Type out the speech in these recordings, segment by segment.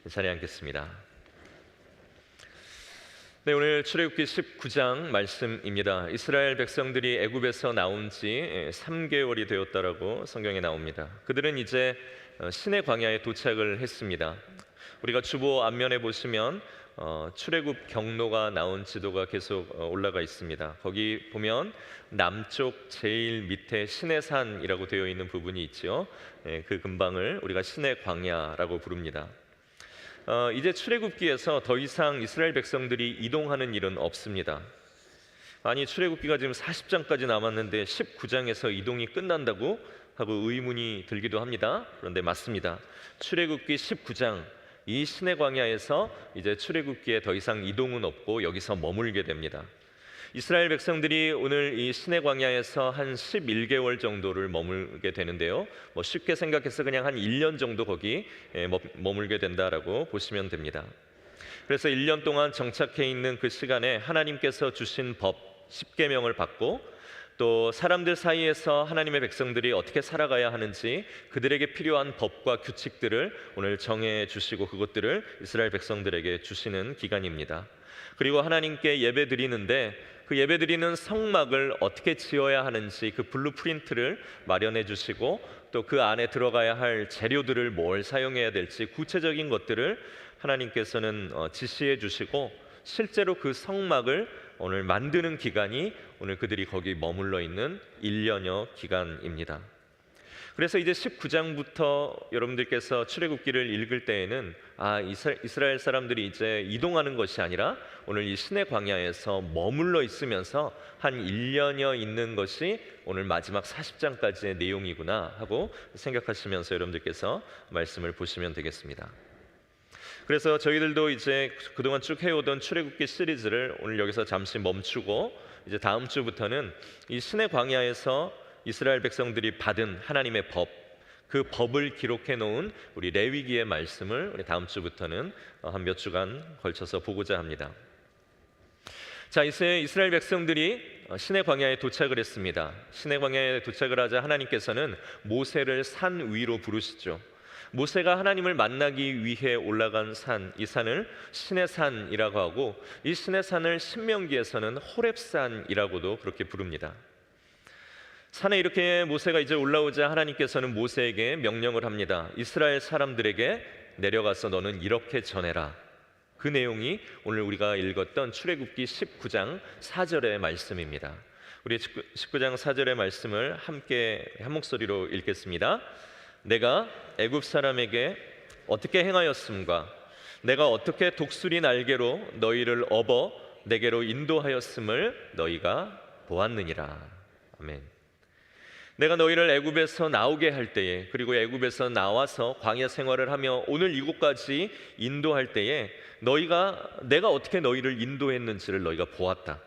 자리에 앉겠습니다. 네, 오늘 출애굽기 19장 말씀입니다. 이스라엘 백성들이 애굽에서 나온 지 3개월이 되었다라고 성경에 나옵니다. 그들은 이제 시내 광야에 도착을 했습니다. 우리가 주보 앞면에 보시면 출애굽 경로가 나온 지도가 계속 올라가 있습니다. 거기 보면 남쪽 제일 밑에 시내산이라고 되어 있는 부분이 있죠. 그 근방을 우리가 시내 광야라고 부릅니다. 이제 출애굽기에서 더 이상 이스라엘 백성들이 이동하는 일은 없습니다. 아니, 출애굽기가 지금 40장까지 남았는데 19장에서 이동이 끝난다고 하고 의문이 들기도 합니다. 그런데 맞습니다. 출애굽기 19장 이 시내 광야에서 이제 출애굽기에 더 이상 이동은 없고 여기서 머물게 됩니다. 이스라엘 백성들이 오늘 이 시내 광야에서 한 11개월 정도를 머물게 되는데요. 쉽게 생각해서 그냥 한 1년 정도 거기 머물게 된다라고 보시면 됩니다. 그래서 1년 동안 정착해 있는 그 시간에 하나님께서 주신 법 10계명을 받고 또 사람들 사이에서 하나님의 백성들이 어떻게 살아가야 하는지 그들에게 필요한 법과 규칙들을 오늘 정해 주시고 그것들을 이스라엘 백성들에게 주시는 기간입니다. 그리고 하나님께 예배 드리는데 그 예배 드리는 성막을 어떻게 지어야 하는지 그 블루프린트를 마련해 주시고 또 그 안에 들어가야 할 재료들을 뭘 사용해야 될지 구체적인 것들을 하나님께서는 지시해 주시고 실제로 그 성막을 오늘 만드는 기간이 오늘 그들이 거기 머물러 있는 1년여 기간입니다. 그래서 이제 19장부터 여러분들께서 출애굽기를 읽을 때에는 이스라엘 사람들이 이제 이동하는 것이 아니라 오늘 이 시내 광야에서 머물러 있으면서 한 1년여 있는 것이 오늘 마지막 40장까지의 내용이구나 하고 생각하시면서 여러분들께서 말씀을 보시면 되겠습니다. 그래서 저희들도 이제 그동안 쭉 해오던 출애굽기 시리즈를 오늘 여기서 잠시 멈추고 이제 다음 주부터는 이 시내 광야에서 이스라엘 백성들이 받은 하나님의 법, 그 법을 기록해 놓은 우리 레위기의 말씀을 우리 다음 주부터는 한 몇 주간 걸쳐서 보고자 합니다. 자, 이제 이스라엘 백성들이 시내 광야에 도착을 했습니다. 시내 광야에 도착을 하자 하나님께서는 모세를 산 위로 부르시죠. 모세가 하나님을 만나기 위해 올라간 산, 이 산을 시내산이라고 하고 이 시내산을 신명기에서는 호렙산이라고도 그렇게 부릅니다. 산에 이렇게 모세가 이제 올라오자 하나님께서는 모세에게 명령을 합니다. 이스라엘 사람들에게 내려가서 너는 이렇게 전해라. 그 내용이 오늘 우리가 읽었던 출애굽기 19장 4절의 말씀입니다. 우리 19장 4절의 말씀을 함께 한 목소리로 읽겠습니다. 내가 애굽 사람에게 어떻게 행하였음과 내가 어떻게 독수리 날개로 너희를 업어 내게로 인도하였음을 너희가 보았느니라. 아멘. 내가 너희를 애굽에서 나오게 할 때에 그리고 애굽에서 나와서 광야 생활을 하며 오늘 이곳까지 인도할 때에 내가 어떻게 너희를 인도했는지를 너희가 보았다.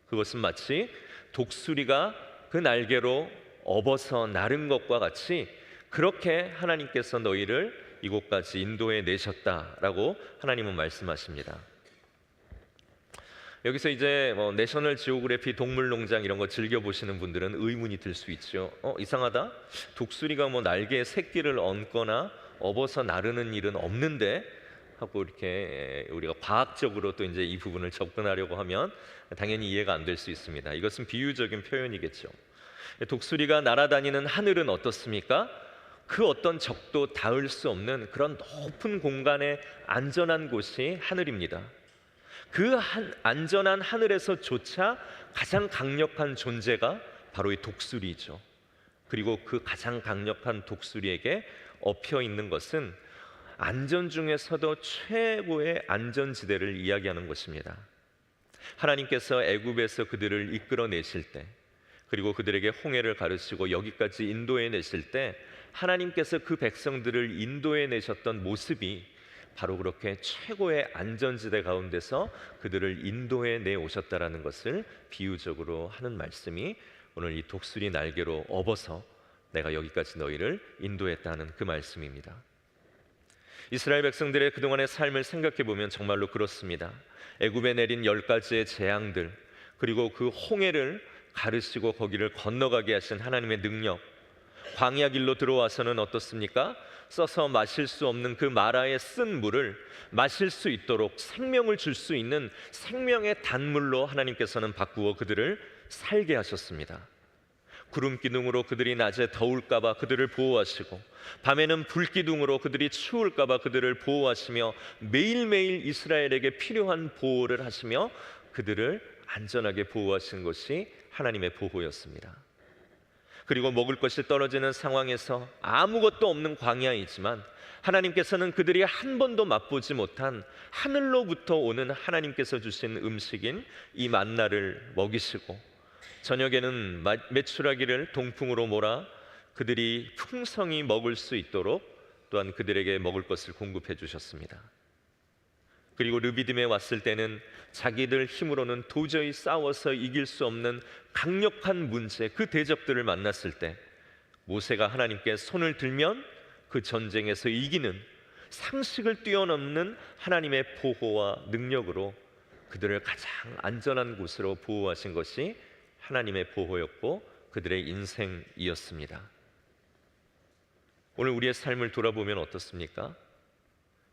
그것은 마치 독수리가 그 날개로 업어서 나른 것과 같이 그렇게 하나님께서 너희를 이곳까지 인도해 내셨다라고 하나님은 말씀하십니다. 여기서 이제 내셔널 지오그래피 동물농장 이런 거 즐겨보시는 분들은 의문이 들 수 있죠. 이상하다? 독수리가 날개에 새끼를 얹거나 업어서 나르는 일은 없는데 하고 이렇게 우리가 과학적으로 또 이제 이 부분을 접근하려고 하면 당연히 이해가 안 될 수 있습니다. 이것은 비유적인 표현이겠죠. 독수리가 날아다니는 하늘은 어떻습니까? 그 어떤 적도 닿을 수 없는 그런 높은 공간에 안전한 곳이 하늘입니다. 그 안전한 하늘에서조차 가장 강력한 존재가 바로 이 독수리죠. 그리고 그 가장 강력한 독수리에게 엎혀 있는 것은 안전 중에서도 최고의 안전지대를 이야기하는 것입니다. 하나님께서 애굽에서 그들을 이끌어내실 때 그리고 그들에게 홍해를 가르치고 여기까지 인도해 내실 때 하나님께서 그 백성들을 인도해 내셨던 모습이 바로 그렇게 최고의 안전지대 가운데서 그들을 인도해 내오셨다라는 것을 비유적으로 하는 말씀이 오늘 이 독수리 날개로 업어서 내가 여기까지 너희를 인도했다는 그 말씀입니다. 이스라엘 백성들의 그동안의 삶을 생각해 보면 정말로 그렇습니다. 애굽에 내린 10가지의 재앙들 그리고 그 홍해를 가르시고 거기를 건너가게 하신 하나님의 능력, 광야 길로 들어와서는 어떻습니까? 써서 마실 수 없는 그 마라의 쓴 물을 마실 수 있도록 생명을 줄 수 있는 생명의 단물로 하나님께서는 바꾸어 그들을 살게 하셨습니다. 구름 기둥으로 그들이 낮에 더울까 봐 그들을 보호하시고, 밤에는 불 기둥으로 그들이 추울까 봐 그들을 보호하시며, 매일매일 이스라엘에게 필요한 보호를 하시며 그들을 안전하게 보호하신 것이 하나님의 보호였습니다. 그리고 먹을 것이 떨어지는 상황에서 아무것도 없는 광야이지만 하나님께서는 그들이 한 번도 맛보지 못한 하늘로부터 오는 하나님께서 주신 음식인 이 만나를 먹이시고, 저녁에는 메추라기를 동풍으로 몰아 그들이 풍성히 먹을 수 있도록 또한 그들에게 먹을 것을 공급해 주셨습니다. 그리고 르비딤에 왔을 때는 자기들 힘으로는 도저히 싸워서 이길 수 없는 강력한 문제, 그 대적들을 만났을 때 모세가 하나님께 손을 들면 그 전쟁에서 이기는, 상식을 뛰어넘는 하나님의 보호와 능력으로 그들을 가장 안전한 곳으로 보호하신 것이 하나님의 보호였고 그들의 인생이었습니다. 오늘 우리의 삶을 돌아보면 어떻습니까?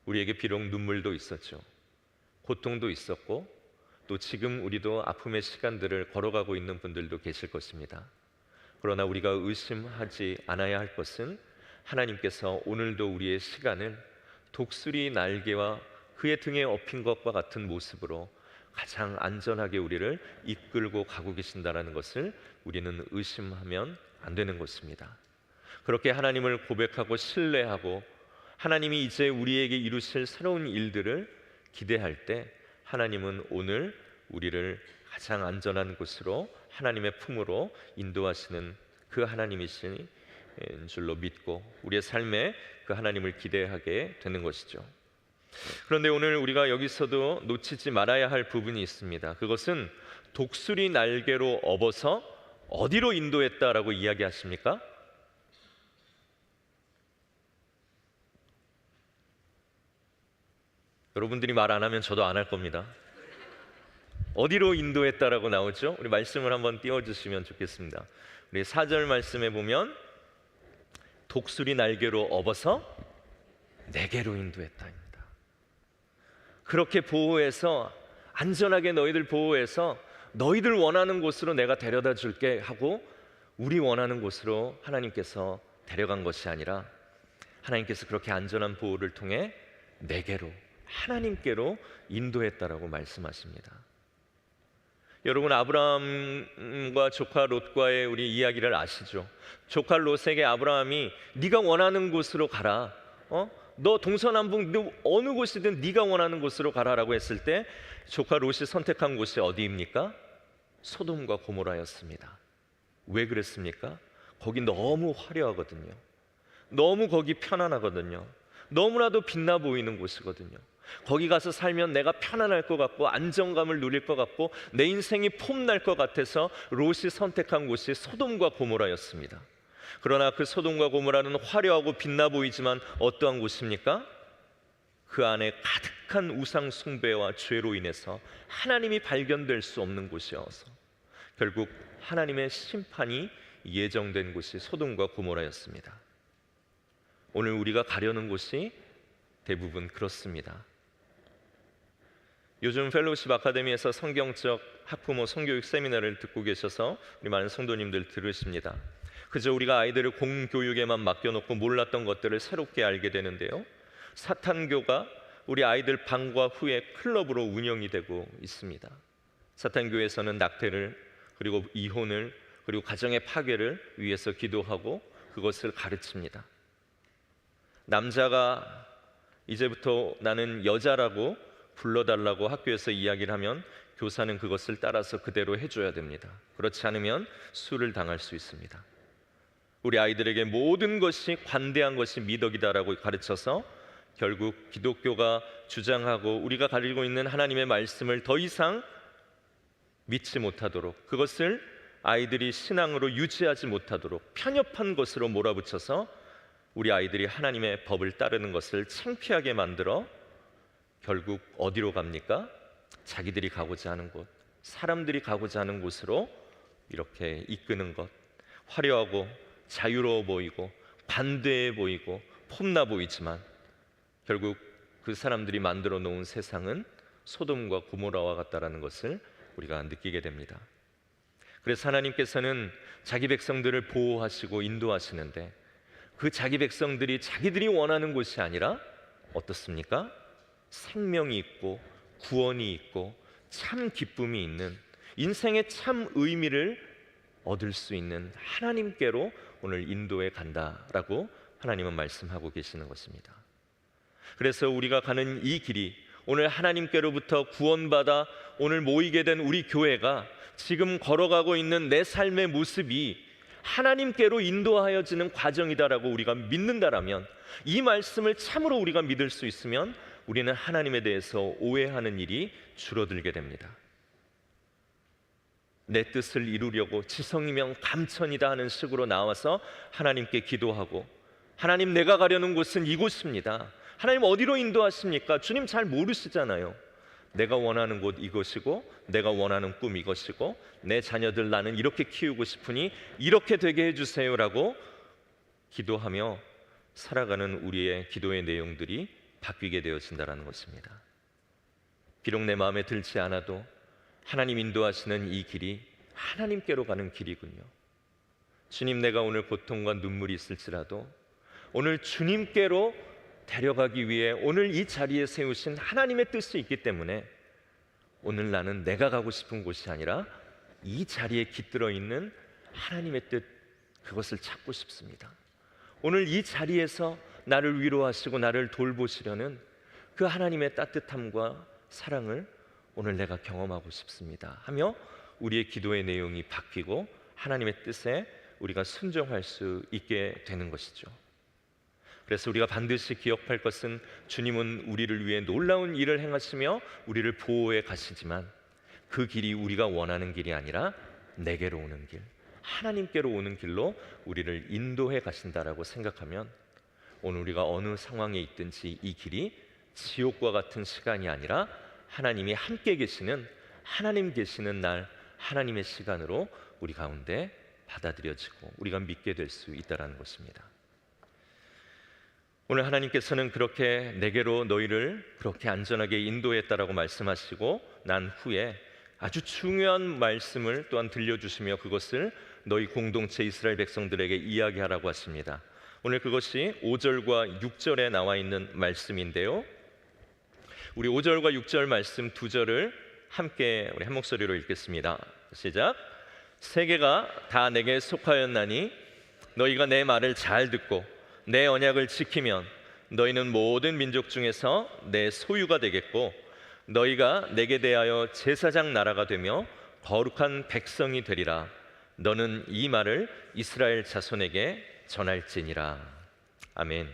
우리에게 비록 눈물도 있었죠. 고통도 있었고, 또 지금 우리도 아픔의 시간들을 걸어가고 있는 분들도 계실 것입니다. 그러나 우리가 의심하지 않아야 할 것은 하나님께서 오늘도 우리의 시간을 독수리 날개와 그의 등에 업힌 것과 같은 모습으로 가장 안전하게 우리를 이끌고 가고 계신다는 것을 우리는 의심하면 안 되는 것입니다. 그렇게 하나님을 고백하고 신뢰하고 하나님이 이제 우리에게 이루실 새로운 일들을 기대할 때 하나님은 오늘 우리를 가장 안전한 곳으로 하나님의 품으로 인도하시는 그 하나님이신 줄로 믿고 우리의 삶에 그 하나님을 기대하게 되는 것이죠. 그런데 오늘 우리가 여기서도 놓치지 말아야 할 부분이 있습니다. 그것은 독수리 날개로 업어서 어디로 인도했다라고 이야기하십니까? 여러분들이 말 안 하면 저도 안 할 겁니다. 어디로 인도했다라고 나오죠? 우리 말씀을 한번 띄워주시면 좋겠습니다. 우리 4절 말씀에 보면 독수리 날개로 업어서 내게로 인도했다입니다. 그렇게 보호해서 안전하게 너희들 보호해서 너희들 원하는 곳으로 내가 데려다 줄게 하고 우리 원하는 곳으로 하나님께서 데려간 것이 아니라 하나님께서 그렇게 안전한 보호를 통해 내게로, 하나님께로 인도했다라고 말씀하십니다. 여러분, 아브라함과 조카 롯과의 우리 이야기를 아시죠? 조카 롯에게 아브라함이 네가 원하는 곳으로 가라, 너 동서남북 어느 곳이든 네가 원하는 곳으로 가라라고 했을 때 조카 롯이 선택한 곳이 어디입니까? 소돔과 고모라였습니다. 왜 그랬습니까? 거기 너무 화려하거든요. 너무 거기 편안하거든요. 너무나도 빛나 보이는 곳이거든요. 거기 가서 살면 내가 편안할 것 같고 안정감을 누릴 것 같고 내 인생이 폼날 것 같아서 롯이 선택한 곳이 소돔과 고모라였습니다. 그러나 그 소돔과 고모라는 화려하고 빛나 보이지만 어떠한 곳입니까? 그 안에 가득한 우상 숭배와 죄로 인해서 하나님이 발견될 수 없는 곳이어서 결국 하나님의 심판이 예정된 곳이 소돔과 고모라였습니다. 오늘 우리가 가려는 곳이 대부분 그렇습니다. 요즘 펠로우십 아카데미에서 성경적 학부모 성교육 세미나를 듣고 계셔서 우리 많은 성도님들 들으십니다. 그저 우리가 아이들을 공교육에만 맡겨놓고 몰랐던 것들을 새롭게 알게 되는데요, 사탄교가 우리 아이들 방과 후에 클럽으로 운영이 되고 있습니다. 사탄교에서는 낙태를, 그리고 이혼을, 그리고 가정의 파괴를 위해서 기도하고 그것을 가르칩니다. 남자가 이제부터 나는 여자라고 불러달라고 학교에서 이야기를 하면 교사는 그것을 따라서 그대로 해줘야 됩니다. 그렇지 않으면 수를 당할 수 있습니다. 우리 아이들에게 모든 것이 관대한 것이 미덕이다라고 가르쳐서 결국 기독교가 주장하고 우리가 가지고 있는 하나님의 말씀을 더 이상 믿지 못하도록, 그것을 아이들이 신앙으로 유지하지 못하도록 편협한 것으로 몰아붙여서 우리 아이들이 하나님의 법을 따르는 것을 창피하게 만들어 결국 어디로 갑니까? 자기들이 가고자 하는 곳, 사람들이 가고자 하는 곳으로 이렇게 이끄는 것, 화려하고 자유로워 보이고 반대해 보이고 폼나 보이지만 결국 그 사람들이 만들어 놓은 세상은 소돔과 고모라와 같다라는 것을 우리가 느끼게 됩니다. 그래서 하나님께서는 자기 백성들을 보호하시고 인도하시는데 그 자기 백성들이 자기들이 원하는 곳이 아니라 어떻습니까? 생명이 있고 구원이 있고 참 기쁨이 있는 인생의 참 의미를 얻을 수 있는 하나님께로 오늘 인도해 간다라고 하나님은 말씀하고 계시는 것입니다. 그래서 우리가 가는 이 길이 오늘 하나님께로부터 구원받아 오늘 모이게 된 우리 교회가 지금 걸어가고 있는 내 삶의 모습이 하나님께로 인도하여지는 과정이다라고 우리가 믿는다라면, 이 말씀을 참으로 우리가 믿을 수 있으면 우리는 하나님에 대해서 오해하는 일이 줄어들게 됩니다. 내 뜻을 이루려고 지성이면 감천이다 하는 식으로 나와서 하나님께 기도하고, 하나님 내가 가려는 곳은 이곳입니다, 하나님 어디로 인도하십니까? 주님 잘 모르시잖아요. 내가 원하는 곳 이것이고 내가 원하는 꿈 이것이고 내 자녀들 나는 이렇게 키우고 싶으니 이렇게 되게 해주세요라고 기도하며 살아가는 우리의 기도의 내용들이 바뀌게 되어진다는 것입니다. 비록 내 마음에 들지 않아도 하나님 인도하시는 이 길이 하나님께로 가는 길이군요. 주님, 내가 오늘 고통과 눈물이 있을지라도 오늘 주님께로 데려가기 위해 오늘 이 자리에 세우신 하나님의 뜻이 있기 때문에 오늘 나는 내가 가고 싶은 곳이 아니라 이 자리에 깃들어 있는 하나님의 뜻, 그것을 찾고 싶습니다. 오늘 이 자리에서 나를 위로하시고 나를 돌보시려는 그 하나님의 따뜻함과 사랑을 오늘 내가 경험하고 싶습니다 하며 우리의 기도의 내용이 바뀌고 하나님의 뜻에 우리가 순종할 수 있게 되는 것이죠. 그래서 우리가 반드시 기억할 것은 주님은 우리를 위해 놀라운 일을 행하시며 우리를 보호해 가시지만 그 길이 우리가 원하는 길이 아니라 내게로 오는 길, 하나님께로 오는 길로 우리를 인도해 가신다라고 생각하면 오늘 우리가 어느 상황에 있든지 이 길이 지옥과 같은 시간이 아니라 하나님이 함께 계시는, 하나님 계시는 날 하나님의 시간으로 우리 가운데 받아들여지고 우리가 믿게 될 수 있다는 것입니다. 오늘 하나님께서는 그렇게 내게로 너희를 그렇게 안전하게 인도했다라고 말씀하시고 난 후에 아주 중요한 말씀을 또한 들려주시며 그것을 너희 공동체 이스라엘 백성들에게 이야기하라고 하십니다. 오늘 그것이 5절과 6절에 나와 있는 말씀인데요, 우리 5절과 6절 말씀 두 절을 함께 우리 한 목소리로 읽겠습니다. 시작. 세계가 다 내게 속하였나니 너희가 내 말을 잘 듣고 내 언약을 지키면 너희는 모든 민족 중에서 내 소유가 되겠고 너희가 내게 대하여 제사장 나라가 되며 거룩한 백성이 되리라. 너는 이 말을 이스라엘 자손에게 전할지니라. 아멘.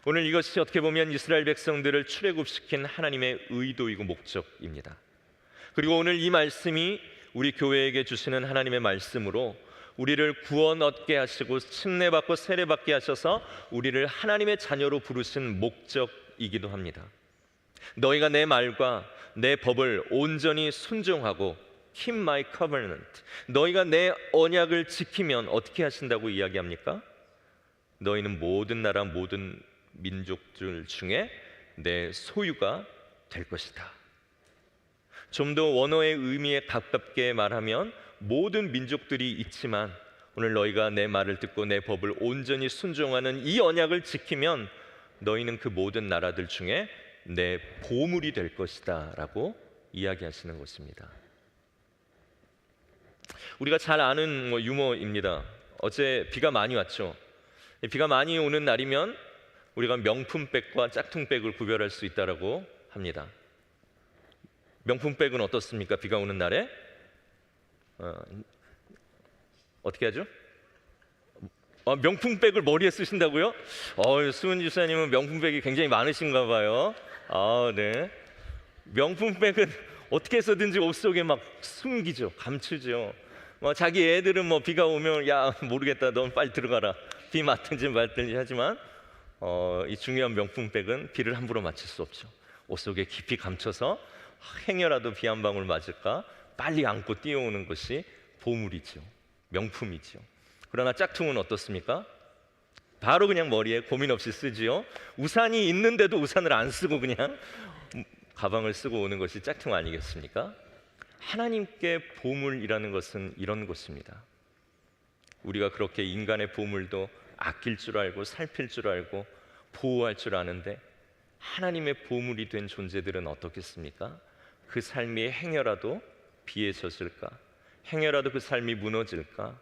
오늘 이것이 어떻게 보면 이스라엘 백성들을 출애굽시킨 하나님의 의도이고 목적입니다. 그리고 오늘 이 말씀이 우리 교회에게 주시는 하나님의 말씀으로 우리를 구원 얻게 하시고 침례받고 세례받게 하셔서 우리를 하나님의 자녀로 부르신 목적이기도 합니다. 너희가 내 말과 내 법을 온전히 순종하고 Keep my covenant, 너희가 내 언약을 지키면 어떻게 하신다고 이야기합니까? 너희는 모든 나라 모든 민족들 중에 내 소유가 될 것이다. 좀 더 원어의 의미에 가깝게 말하면 모든 민족들이 있지만 오늘 너희가 내 말을 듣고 내 법을 온전히 순종하는 이 언약을 지키면 너희는 그 모든 나라들 중에 내 보물이 될 것이다 라고 이야기하시는 것입니다. 우리가 잘 아는 유머입니다. 어제 비가 많이 왔죠. 비가 많이 오는 날이면 우리가 명품백과 짝퉁백을 구별할 수 있다고 합니다. 명품백은 어떻습니까? 비가 오는 날에 어떻게 하죠? 명품백을 머리에 쓰신다고요? 수은 지사님은 명품백이 굉장히 많으신가 봐요. 네. 명품백은 어떻게 해서든지 옷 속에 막 숨기죠, 감추죠. 자기 애들은 비가 오면 야 모르겠다, 넌 빨리 들어가라, 비 맞든지 말든지 하지만 이 중요한 명품백은 비를 함부로 맞출 수 없죠. 옷 속에 깊이 감춰서 행여라도 비 한 방울 맞을까 빨리 안고 뛰어오는 것이 보물이죠, 명품이죠. 그러나 짝퉁은 어떻습니까? 바로 그냥 머리에 고민 없이 쓰지요. 우산이 있는데도 우산을 안 쓰고 그냥 가방을 쓰고 오는 것이 짝퉁 아니겠습니까? 하나님께 보물이라는 것은 이런 것입니다. 우리가 그렇게 인간의 보물도 아낄 줄 알고 살필 줄 알고 보호할 줄 아는데, 하나님의 보물이 된 존재들은 어떻겠습니까? 그 삶이 행여라도 비에 젖을까? 행여라도 그 삶이 무너질까?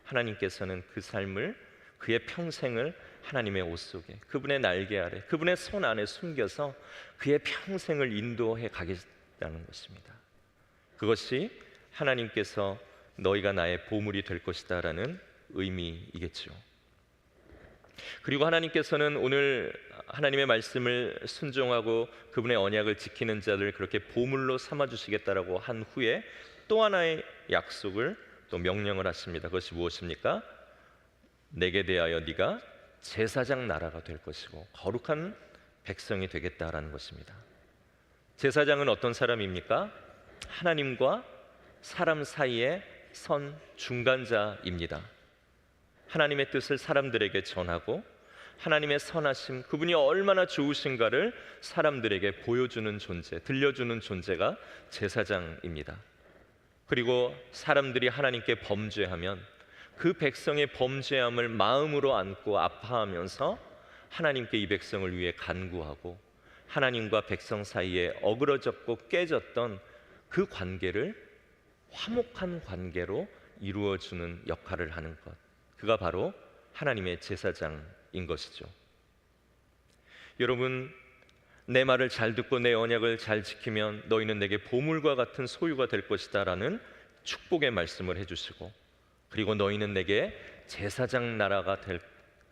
하나님께서는 그 삶을, 그의 평생을 하나님의 옷 속에, 그분의 날개 아래, 그분의 손 안에 숨겨서 그의 평생을 인도해 가겠다는 것입니다. 그것이 하나님께서 너희가 나의 보물이 될 것이다 라는 의미이겠죠. 그리고 하나님께서는 오늘 하나님의 말씀을 순종하고 그분의 언약을 지키는 자들 그렇게 보물로 삼아주시겠다라고 한 후에 또 하나의 약속을, 또 명령을 하십니다. 그것이 무엇입니까? 내게 대하여 네가 제사장 나라가 될 것이고 거룩한 백성이 되겠다라는 것입니다. 제사장은 어떤 사람입니까? 하나님과 사람 사이의 선 중간자입니다. 하나님의 뜻을 사람들에게 전하고 하나님의 선하심, 그분이 얼마나 좋으신가를 사람들에게 보여주는 존재, 들려주는 존재가 제사장입니다. 그리고 사람들이 하나님께 범죄하면 그 백성의 범죄함을 마음으로 안고 아파하면서 하나님께 이 백성을 위해 간구하고 하나님과 백성 사이에 어그러졌고 깨졌던 그 관계를 화목한 관계로 이루어주는 역할을 하는 것, 그가 바로 하나님의 제사장인 것이죠. 여러분, 내 말을 잘 듣고 내 언약을 잘 지키면 너희는 내게 보물과 같은 소유가 될 것이다 라는 축복의 말씀을 해주시고, 그리고 너희는 내게 제사장 나라가 될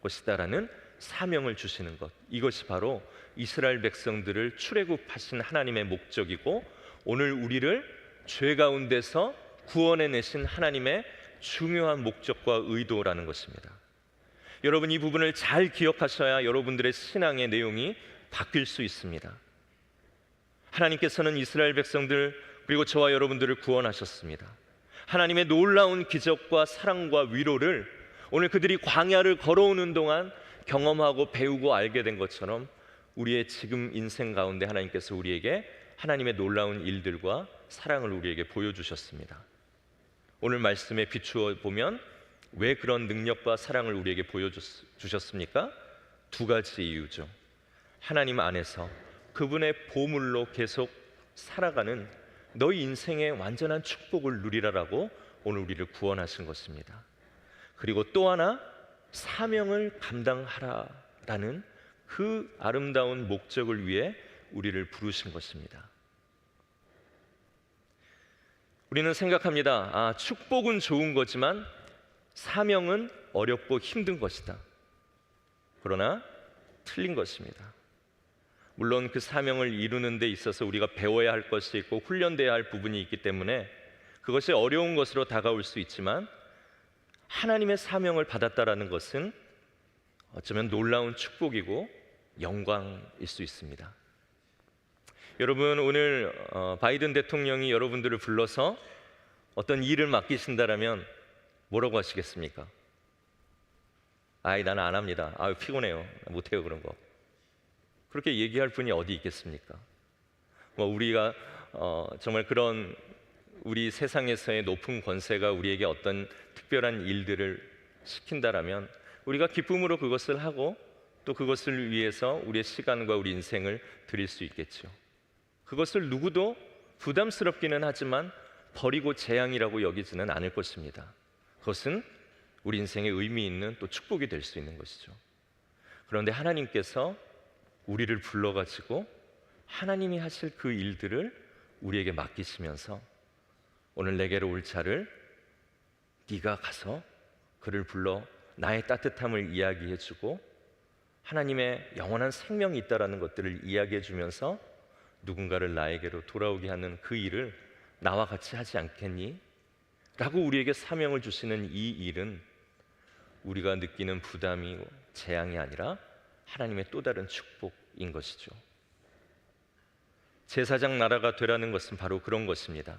것이다 라는 사명을 주시는 것, 이것이 바로 이스라엘 백성들을 출애굽하신 하나님의 목적이고 오늘 우리를 죄 가운데서 구원해내신 하나님의 중요한 목적과 의도라는 것입니다. 여러분, 이 부분을 잘 기억하셔야 여러분들의 신앙의 내용이 바뀔 수 있습니다. 하나님께서는 이스라엘 백성들 그리고 저와 여러분들을 구원하셨습니다. 하나님의 놀라운 기적과 사랑과 위로를 오늘 그들이 광야를 걸어오는 동안 경험하고 배우고 알게 된 것처럼 우리의 지금 인생 가운데 하나님께서 우리에게 하나님의 놀라운 일들과 사랑을 우리에게 보여주셨습니다. 오늘 말씀에 비추어 보면 왜 그런 능력과 사랑을 우리에게 보여주셨습니까? 두 가지 이유죠. 하나님 안에서 그분의 보물로 계속 살아가는 너희 인생의 완전한 축복을 누리라라고 오늘 우리를 구원하신 것입니다. 그리고 또 하나, 사명을 감당하라라는 그 아름다운 목적을 위해 우리를 부르신 것입니다. 우리는 생각합니다. 축복은 좋은 거지만 사명은 어렵고 힘든 것이다. 그러나 틀린 것입니다. 물론 그 사명을 이루는 데 있어서 우리가 배워야 할 것이 있고 훈련돼야 할 부분이 있기 때문에 그것이 어려운 것으로 다가올 수 있지만, 하나님의 사명을 받았다라는 것은 어쩌면 놀라운 축복이고 영광일 수 있습니다. 여러분, 오늘 바이든 대통령이 여러분들을 불러서 어떤 일을 맡기신다라면 뭐라고 하시겠습니까? 나는 안 합니다. 피곤해요. 못해요 그런 거. 그렇게 얘기할 분이 어디 있겠습니까? 우리가 정말 그런 우리 세상에서의 높은 권세가 우리에게 어떤 특별한 일들을 시킨다라면 우리가 기쁨으로 그것을 하고 또 그것을 위해서 우리의 시간과 우리 인생을 드릴 수 있겠죠. 그것을 누구도 부담스럽기는 하지만 버리고 재앙이라고 여기지는 않을 것입니다. 그것은 우리 인생에 의미 있는 또 축복이 될 수 있는 것이죠. 그런데 하나님께서 우리를 불러가지고 하나님이 하실 그 일들을 우리에게 맡기시면서 오늘 내게로 올 자를 네가 가서 그를 불러 나의 따뜻함을 이야기해주고 하나님의 영원한 생명이 있다라는 것들을 이야기해주면서 누군가를 나에게로 돌아오게 하는 그 일을 나와 같이 하지 않겠니? 라고 우리에게 사명을 주시는 이 일은 우리가 느끼는 부담이 재앙이 아니라 하나님의 또 다른 축복인 것이죠. 제사장 나라가 되라는 것은 바로 그런 것입니다.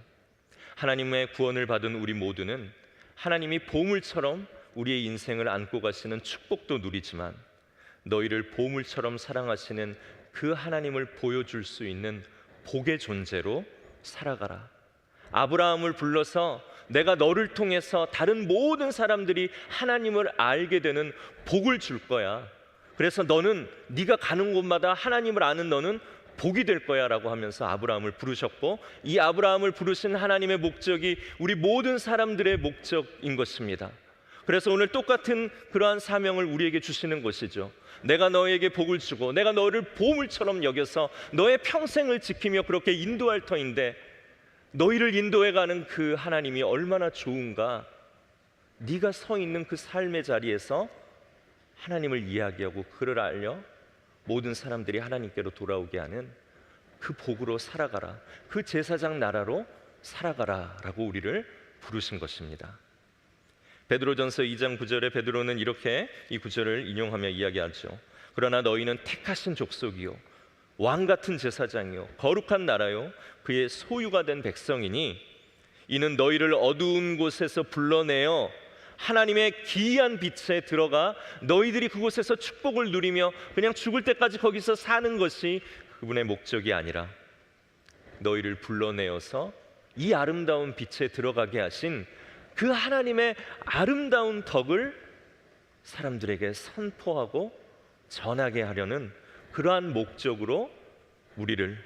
하나님의 구원을 받은 우리 모두는 하나님이 보물처럼 우리의 인생을 안고 가시는 축복도 누리지만 너희를 보물처럼 사랑하시는 그 하나님을 보여줄 수 있는 복의 존재로 살아가라. 아브라함을 불러서 내가 너를 통해서 다른 모든 사람들이 하나님을 알게 되는 복을 줄 거야. 그래서 너는 네가 가는 곳마다 하나님을 아는 너는 복이 될 거야 라고 하면서 아브라함을 부르셨고, 이 아브라함을 부르신 하나님의 목적이 우리 모든 사람들의 목적인 것입니다. 그래서 오늘 똑같은 그러한 사명을 우리에게 주시는 것이죠. 내가 너에게 복을 주고 내가 너를 보물처럼 여겨서 너의 평생을 지키며 그렇게 인도할 터인데, 너희를 인도해가는 그 하나님이 얼마나 좋은가. 네가 서 있는 그 삶의 자리에서 하나님을 이야기하고 그를 알려 모든 사람들이 하나님께로 돌아오게 하는 그 복으로 살아가라, 그 제사장 나라로 살아가라 라고 우리를 부르신 것입니다. 베드로전서 2장 9절에 베드로는 이렇게 이 구절을 인용하며 이야기하죠. 그러나 너희는 택하신 족속이요 왕같은 제사장이요 거룩한 나라요 그의 소유가 된 백성이니 이는 너희를 어두운 곳에서 불러내어 하나님의 기이한 빛에 들어가 너희들이 그곳에서 축복을 누리며 그냥 죽을 때까지 거기서 사는 것이 그분의 목적이 아니라 너희를 불러내어서 이 아름다운 빛에 들어가게 하신 그 하나님의 아름다운 덕을 사람들에게 선포하고 전하게 하려는 그러한 목적으로 우리를,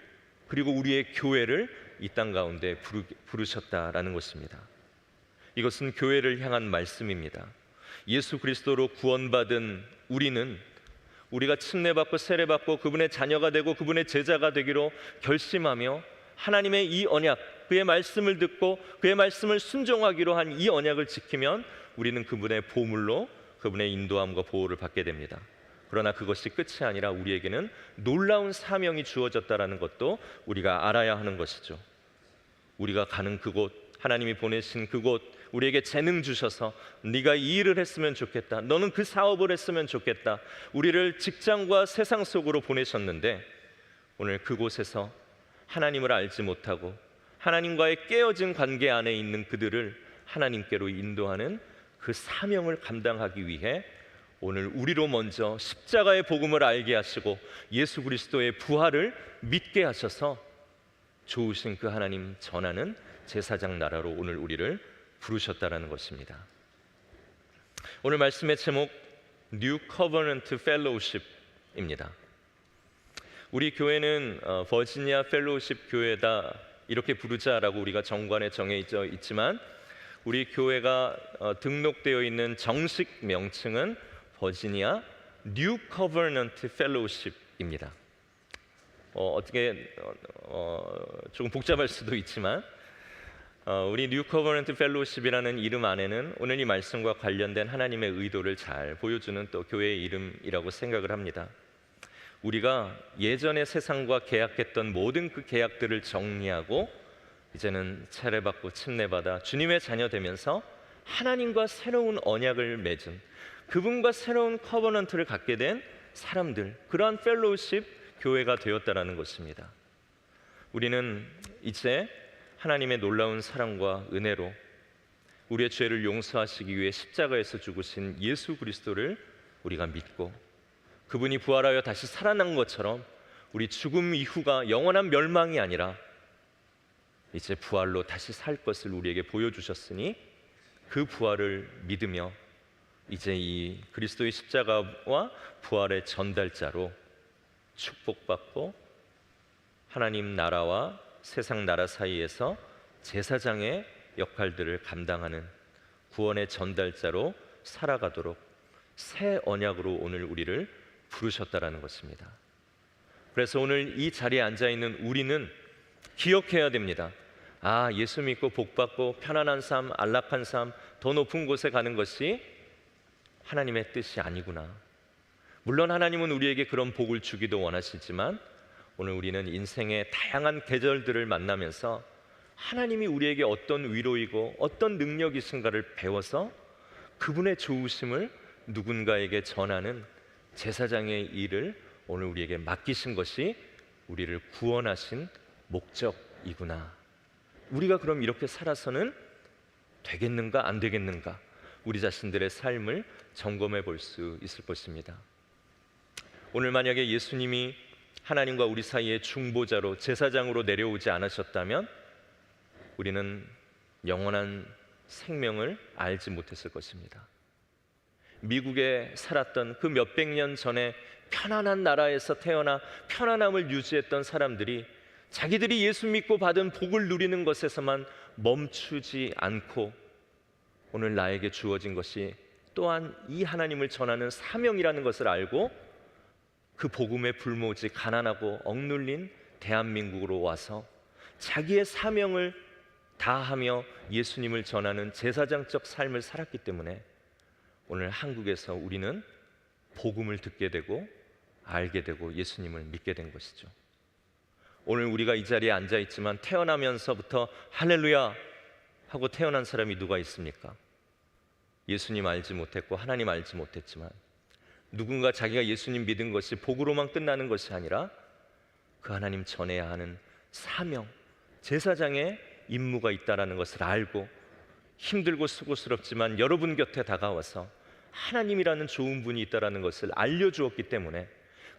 그리고 우리의 교회를 이 땅 가운데 부르셨다라는 것입니다. 이것은 교회를 향한 말씀입니다. 예수 그리스도로 구원받은 우리는 우리가 침례받고 세례받고 그분의 자녀가 되고 그분의 제자가 되기로 결심하며 하나님의 이 언약, 그의 말씀을 듣고 그의 말씀을 순종하기로 한 이 언약을 지키면 우리는 그분의 보물로 그분의 인도함과 보호를 받게 됩니다. 그러나 그것이 끝이 아니라 우리에게는 놀라운 사명이 주어졌다라는 것도 우리가 알아야 하는 것이죠. 우리가 가는 그곳, 하나님이 보내신 그곳, 우리에게 재능 주셔서 네가 이 일을 했으면 좋겠다, 너는 그 사업을 했으면 좋겠다, 우리를 직장과 세상 속으로 보내셨는데 오늘 그곳에서 하나님을 알지 못하고 하나님과의 깨어진 관계 안에 있는 그들을 하나님께로 인도하는 그 사명을 감당하기 위해 오늘 우리로 먼저 십자가의 복음을 알게 하시고 예수 그리스도의 부활을 믿게 하셔서 좋으신 그 하나님 전하는 제사장 나라로 오늘 우리를 부르셨다라는 것입니다. 오늘 말씀의 제목 New Covenant Fellowship입니다. 우리 교회는 버지니아 펠로우십 교회다 이렇게 부르자라고 우리가 정관에 정해져 있지만 우리 교회가 등록되어 있는 정식 명칭은 버지니아 뉴 커버넌트 펠로우십입니다. 어떻게 조금 복잡할 수도 있지만 우리 뉴 커버넌트 펠로우십이라는 이름 안에는 오늘 이 말씀과 관련된 하나님의 의도를 잘 보여주는 또 교회의 이름이라고 생각을 합니다. 우리가 예전의 세상과 계약했던 모든 그 계약들을 정리하고 이제는 차례받고 침례받아 주님의 자녀 되면서 하나님과 새로운 언약을 맺은 그분과 새로운 커버넌트를 갖게 된 사람들, 그러한 펠로우십 교회가 되었다라는 것입니다. 우리는 이제 하나님의 놀라운 사랑과 은혜로 우리의 죄를 용서하시기 위해 십자가에서 죽으신 예수 그리스도를 우리가 믿고 그분이 부활하여 다시 살아난 것처럼 우리 죽음 이후가 영원한 멸망이 아니라 이제 부활로 다시 살 것을 우리에게 보여주셨으니 그 부활을 믿으며 이제 이 그리스도의 십자가와 부활의 전달자로 축복받고 하나님 나라와 세상 나라 사이에서 제사장의 역할들을 감당하는 구원의 전달자로 살아가도록 새 언약으로 오늘 우리를 부르셨다라는 것입니다. 그래서 오늘 이 자리에 앉아 있는 우리는 기억해야 됩니다. 아, 예수 믿고 복 받고 편안한 삶, 안락한 삶, 더 높은 곳에 가는 것이 하나님의 뜻이 아니구나. 물론 하나님은 우리에게 그런 복을 주기도 원하시지만 오늘 우리는 인생의 다양한 계절들을 만나면서 하나님이 우리에게 어떤 위로이고 어떤 능력이신가를 배워서 그분의 좋으심을 누군가에게 전하는 제사장의 일을 오늘 우리에게 맡기신 것이 우리를 구원하신 목적이구나. 우리가 그럼 이렇게 살아서는 되겠는가 안 되겠는가? 우리 자신들의 삶을 점검해 볼 수 있을 것입니다. 오늘 만약에 예수님이 하나님과 우리 사이의 중보자로 제사장으로 내려오지 않으셨다면 우리는 영원한 생명을 알지 못했을 것입니다. 미국에 살았던 그 몇백 년 전에 편안한 나라에서 태어나 편안함을 유지했던 사람들이 자기들이 예수 믿고 받은 복을 누리는 것에서만 멈추지 않고 오늘 나에게 주어진 것이 또한 이 하나님을 전하는 사명이라는 것을 알고 그 복음에 불모지 가난하고 억눌린 대한민국으로 와서 자기의 사명을 다하며 예수님을 전하는 제사장적 삶을 살았기 때문에 오늘 한국에서 우리는 복음을 듣게 되고 알게 되고 예수님을 믿게 된 것이죠. 오늘 우리가 이 자리에 앉아 있지만 태어나면서부터 할렐루야 하고 태어난 사람이 누가 있습니까? 예수님 알지 못했고 하나님 알지 못했지만 누군가 자기가 예수님 믿은 것이 복으로만 끝나는 것이 아니라 그 하나님 전해야 하는 사명, 제사장의 임무가 있다라는 것을 알고 힘들고 수고스럽지만 여러분 곁에 다가와서 하나님이라는 좋은 분이 있다라는 것을 알려주었기 때문에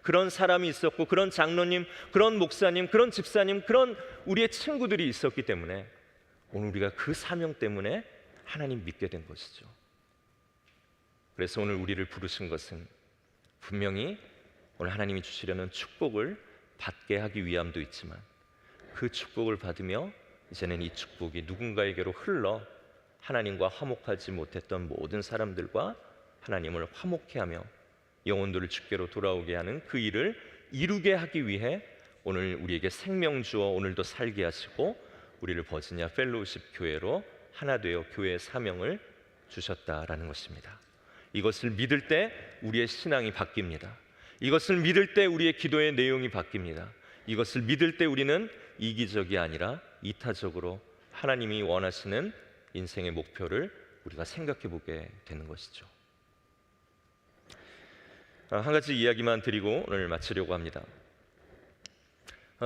그런 사람이 있었고 그런 장로님, 그런 목사님, 그런 집사님, 그런 우리의 친구들이 있었기 때문에 오늘 우리가 그 사명 때문에 하나님 믿게 된 것이죠. 그래서 오늘 우리를 부르신 것은 분명히 오늘 하나님이 주시려는 축복을 받게 하기 위함도 있지만 그 축복을 받으며 이제는 이 축복이 누군가에게로 흘러 하나님과 화목하지 못했던 모든 사람들과 하나님을 화목케 하며 영혼들을 주께로 돌아오게 하는 그 일을 이루게 하기 위해 오늘 우리에게 생명 주어 오늘도 살게 하시고 우리를 버지니아 펠로우십 교회로 하나 되어 교회의 사명을 주셨다라는 것입니다. 이것을 믿을 때 우리의 신앙이 바뀝니다. 이것을 믿을 때 우리의 기도의 내용이 바뀝니다. 이것을 믿을 때 우리는 이기적이 아니라 이타적으로 하나님이 원하시는 인생의 목표를 우리가 생각해 보게 되는 것이죠. 한 가지 이야기만 드리고 오늘 마치려고 합니다.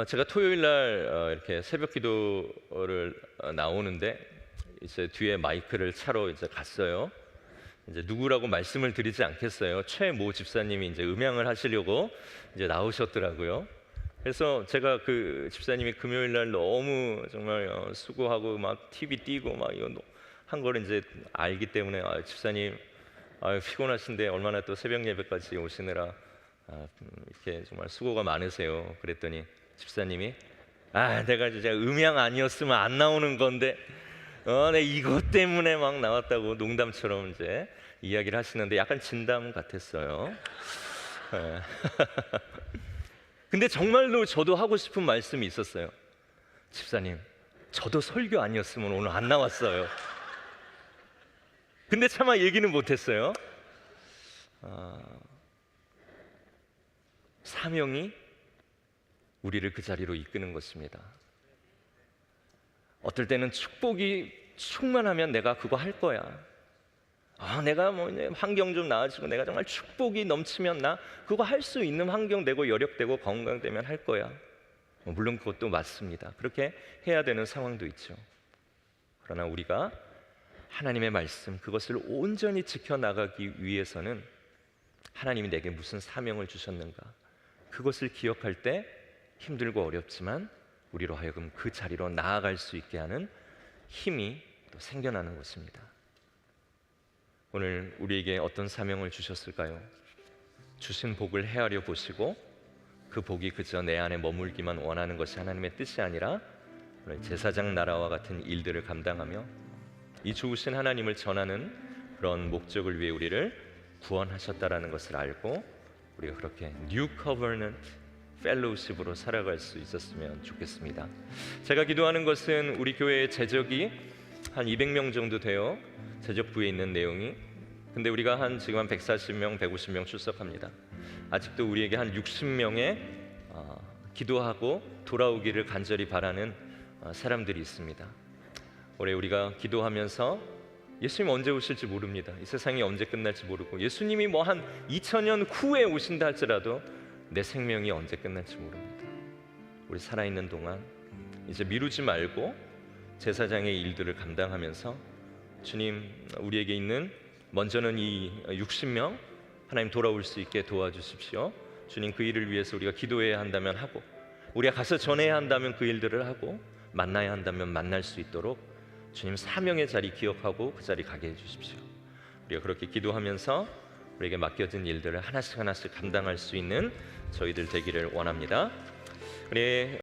제가 토요일 날 이렇게 새벽 기도를 나오는데 이제 뒤에 마이크를 차로 이제 갔어요. 이제 누구라고 말씀을 드리지 않겠어요. 최모 집사님이 이제 음향을 하시려고 이제 나오셨더라고요. 그래서 제가 그 집사님이 금요일 날 너무 정말 수고하고 막 TV 띄고 막 이거 한 거를 이제 알기 때문에 집사님 피곤하신데 얼마나 또 새벽 예배까지 오시느라 이렇게 정말 수고가 많으세요. 그랬더니 집사님이 내가 진짜 음향 아니었으면 안 나오는 건데 내 이것 때문에 막 나왔다고 농담처럼 이제 이야기를 하시는데 약간 진담 같았어요. 근데 정말로 저도 하고 싶은 말씀이 있었어요. 집사님, 저도 설교 아니었으면 오늘 안 나왔어요. 근데 차마 얘기는 못했어요. 사명이 우리를 그 자리로 이끄는 것입니다. 어떨 때는 축복이 충만하면 내가 그거 할 거야. 내가 뭐 환경 좀 나아지고 내가 정말 축복이 넘치면 나 그거 할 수 있는 환경 되고 여력되고 건강되면 할 거야. 물론 그것도 맞습니다. 그렇게 해야 되는 상황도 있죠. 그러나 우리가 하나님의 말씀 그것을 온전히 지켜나가기 위해서는 하나님이 내게 무슨 사명을 주셨는가 그것을 기억할 때 힘들고 어렵지만 우리로 하여금 그 자리로 나아갈 수 있게 하는 힘이 또 생겨나는 것입니다. 오늘 우리에게 어떤 사명을 주셨을까요? 주신 복을 헤아려 보시고 그 복이 그저 내 안에 머물기만 원하는 것이 하나님의 뜻이 아니라 오늘 제사장 나라와 같은 일들을 감당하며 이 좋으신 하나님을 전하는 그런 목적을 위해 우리를 구원하셨다라는 것을 알고 우리가 그렇게 뉴 커버넌트 펠로우십으로 살아갈 수 있었으면 좋겠습니다. 제가 기도하는 것은 우리 교회의 제적이 한 200명 정도 돼요. 제적부에 있는 내용이. 근데 우리가 지금 한 140명, 150명 출석합니다. 아직도 우리에게 한 60명의 기도하고 돌아오기를 간절히 바라는 사람들이 있습니다. 올해 우리가 기도하면서 예수님 언제 오실지 모릅니다. 이 세상이 언제 끝날지 모르고 예수님이 뭐 한 2000년 후에 오신다 할지라도 내 생명이 언제 끝날지 모릅니다. 우리 살아있는 동안 이제 미루지 말고 제사장의 일들을 감당하면서 주님 우리에게 있는 먼저는 이 60명 하나님 돌아올 수 있게 도와주십시오. 주님, 그 일을 위해서 우리가 기도해야 한다면 하고, 우리가 가서 전해야 한다면 그 일들을 하고, 만나야 한다면 만날 수 있도록 주님 사명의 자리 기억하고 그 자리 가게 해주십시오. 우리가 그렇게 기도하면서 우리에게 맡겨진 일들을 하나씩 하나씩 감당할 수 있는 저희들 되기를 원합니다. 우리